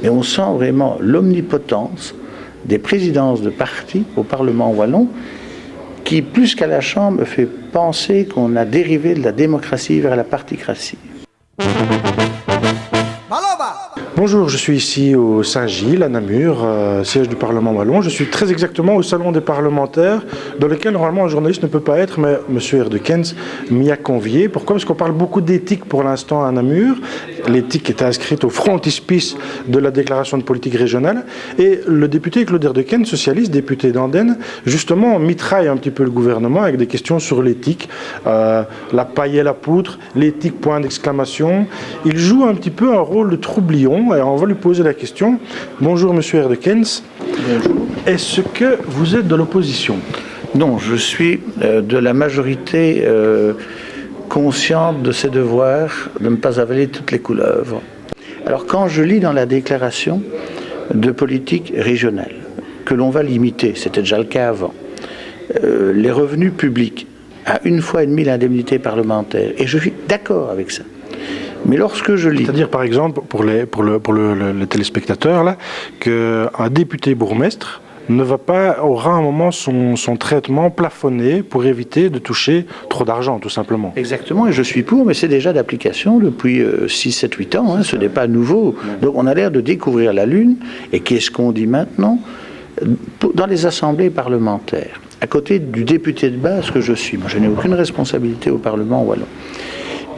Mais on sent vraiment l'omnipotence des présidences de partis au Parlement wallon qui, plus qu'à la Chambre, fait penser qu'on a dérivé de la démocratie vers la particratie. Bonjour, je suis ici au Saint-Gilles, à Namur, siège du Parlement wallon. Je suis très exactement au salon des parlementaires, dans lequel normalement un journaliste ne peut pas être, mais M. Erdekens m'y a convié. Pourquoi ? Parce qu'on parle beaucoup d'éthique pour l'instant à Namur. L'éthique est inscrite au frontispice de la déclaration de politique régionale. Et le député Claude Erdekens, socialiste, député d'Andenne, justement mitraille un petit peu le gouvernement avec des questions sur l'éthique. La paille et la poutre, l'éthique, point d'exclamation. Il joue un petit peu un rôle de troublion. Et on va lui poser la question. Bonjour Monsieur Erdekens. Bonjour. Est-ce que vous êtes de l'opposition ? Non, je suis de la majorité consciente de ses devoirs de ne pas avaler toutes les couleuvres. Alors quand je lis dans la déclaration de politique régionale que l'on va limiter, c'était déjà le cas avant, les revenus publics à 1,5 fois l'indemnité parlementaire, et je suis d'accord avec ça. Mais lorsque je lis... C'est-à-dire, par exemple, pour le téléspectateur, là, qu'un député bourgmestre aura un moment son traitement plafonné pour éviter de toucher trop d'argent, tout simplement. Exactement, et je suis pour, mais c'est déjà d'application depuis 6, 7, 8 ans, hein, ce n'est pas nouveau. Donc on a l'air de découvrir la Lune, et qu'est-ce qu'on dit maintenant ? Dans les assemblées parlementaires, à côté du député de base que je suis, moi je n'ai aucune responsabilité au Parlement wallon,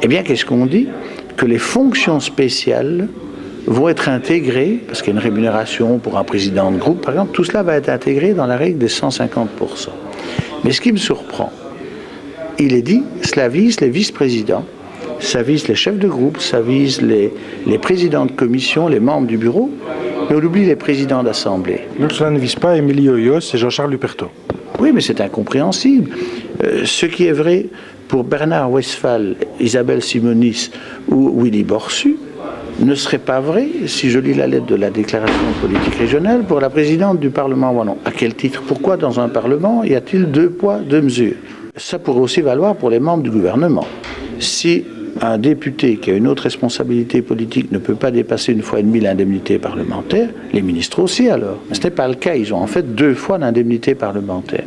eh bien qu'est-ce qu'on dit ? Que les fonctions spéciales vont être intégrées, parce qu'il y a une rémunération pour un président de groupe, par exemple, tout cela va être intégré dans la règle des 150%. Mais ce qui me surprend, il est dit, cela vise les vice-présidents, ça vise les chefs de groupe, ça vise les présidents de commission, les membres du bureau, mais on oublie les présidents d'assemblée. Donc cela ne vise pas Émilie Hoyos et Jean-Charles Luperto. Oui, mais c'est incompréhensible. Ce qui est vrai pour Bernard Westphal, Isabelle Simonis ou Willy Borsu, ne serait pas vrai, si je lis la lettre de la déclaration de politique régionale, pour la présidente du Parlement wallon. À quel titre ? Pourquoi dans un Parlement y a-t-il 2 poids, 2 mesures ? Ça pourrait aussi valoir pour les membres du gouvernement. Si un député qui a une autre responsabilité politique ne peut pas dépasser 1,5 fois l'indemnité parlementaire, les ministres aussi alors. Mais ce n'est pas le cas, ils ont en fait 2 fois l'indemnité parlementaire.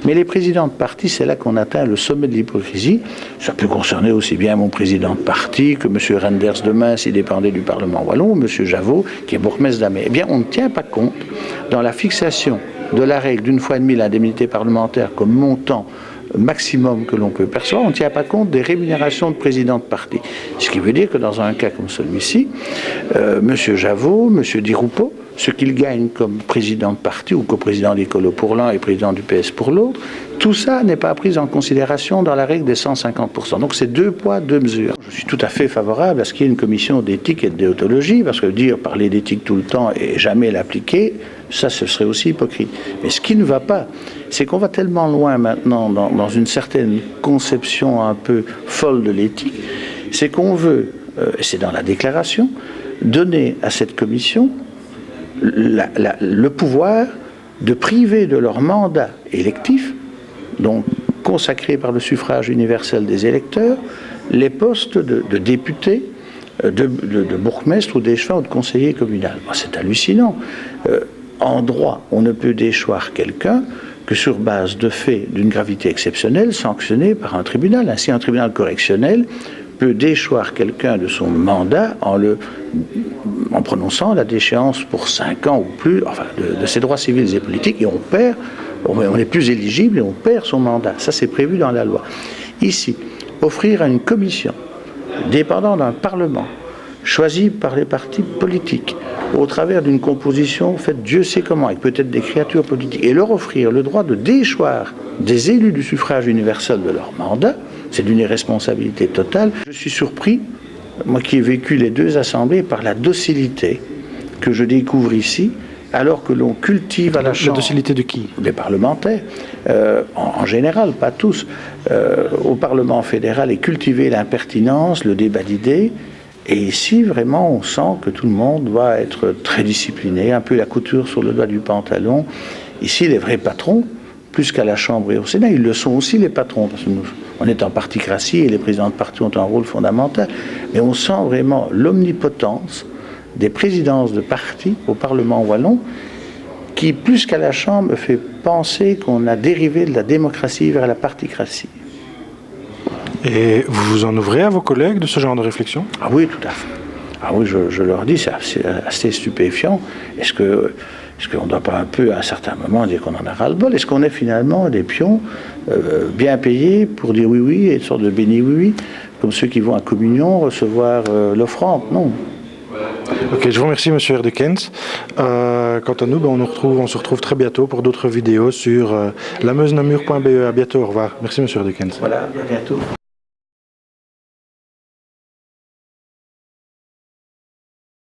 Mais les présidents de parti, c'est là qu'on atteint le sommet de l'hypocrisie. Ça peut concerner aussi bien mon président de parti que M. Renders demain, s'il dépendait du Parlement wallon, ou M. Javot, qui est bourgmestre d'Amé. Eh bien, on ne tient pas compte dans la fixation de la règle d'1,5 fois l'indemnité parlementaire comme montant maximum que l'on peut percevoir, on ne tient pas compte des rémunérations de président de parti. Ce qui veut dire que dans un cas comme celui-ci, M. Javot, M. Di Rupo, ce qu'il gagne comme président de parti ou coprésident d'Écolo pour l'un et président du PS pour l'autre, tout ça n'est pas pris en considération dans la règle des 150%. Donc c'est 2 poids, 2 mesures. Je suis tout à fait favorable à ce qu'il y ait une commission d'éthique et de déontologie, parce que parler d'éthique tout le temps et jamais l'appliquer, ça ce serait aussi hypocrite. Mais ce qui ne va pas, c'est qu'on va tellement loin maintenant dans une certaine conception un peu folle de l'éthique, c'est qu'on veut, et c'est dans la déclaration, donner à cette commission le pouvoir de priver de leur mandat électif, donc consacré par le suffrage universel des électeurs, les postes de députés, de bourgmestre ou d'échevin ou de conseiller communal. C'est hallucinant. En droit, on ne peut déchoir quelqu'un que sur base de faits d'une gravité exceptionnelle sanctionnés par un tribunal. Ainsi, un tribunal correctionnel peut déchoir quelqu'un de son mandat en prononçant la déchéance pour 5 ans ou plus, enfin, de ses droits civils et politiques, et on n'est plus éligible et on perd son mandat. Ça, c'est prévu dans la loi. Ici, offrir à une commission dépendant d'un parlement choisi par les partis politiques au travers d'une composition faite Dieu sait comment, avec peut-être des créatures politiques, et leur offrir le droit de déchoir des élus du suffrage universel de leur mandat, c'est d'une irresponsabilité totale. Je suis surpris, moi qui ai vécu les 2 assemblées, par la docilité que je découvre ici, alors que l'on cultive à la Chambre... La docilité de qui ? Des parlementaires, en général, pas tous. Au Parlement fédéral est cultivée l'impertinence, le débat d'idées, et ici, vraiment, on sent que tout le monde va être très discipliné, un peu la couture sur le doigt du pantalon. Ici, les vrais patrons, plus qu'à la Chambre et au Sénat. Ils le sont aussi, les patrons, parce que nous, on est en particratie et les présidents de parti ont un rôle fondamental. Mais on sent vraiment l'omnipotence des présidences de partis au Parlement wallon qui, plus qu'à la Chambre, fait penser qu'on a dérivé de la démocratie vers la particratie. Et vous vous en ouvrez à vos collègues de ce genre de réflexion? Ah oui, tout à fait. Ah oui, je leur dis, c'est assez stupéfiant. Est-ce qu'on ne doit pas un peu, à un certain moment, dire qu'on en a ras-le-bol? Est-ce qu'on est finalement des pions bien payés pour dire oui, oui, et une sorte de béni oui, comme ceux qui vont à communion recevoir l'offrande? Non. Ok, je vous remercie, Monsieur Erdekens. Quant à nous, on se retrouve très bientôt pour d'autres vidéos sur lameusenamur.be. À bientôt, au revoir. Merci, Monsieur Erdekens. Voilà, à bientôt.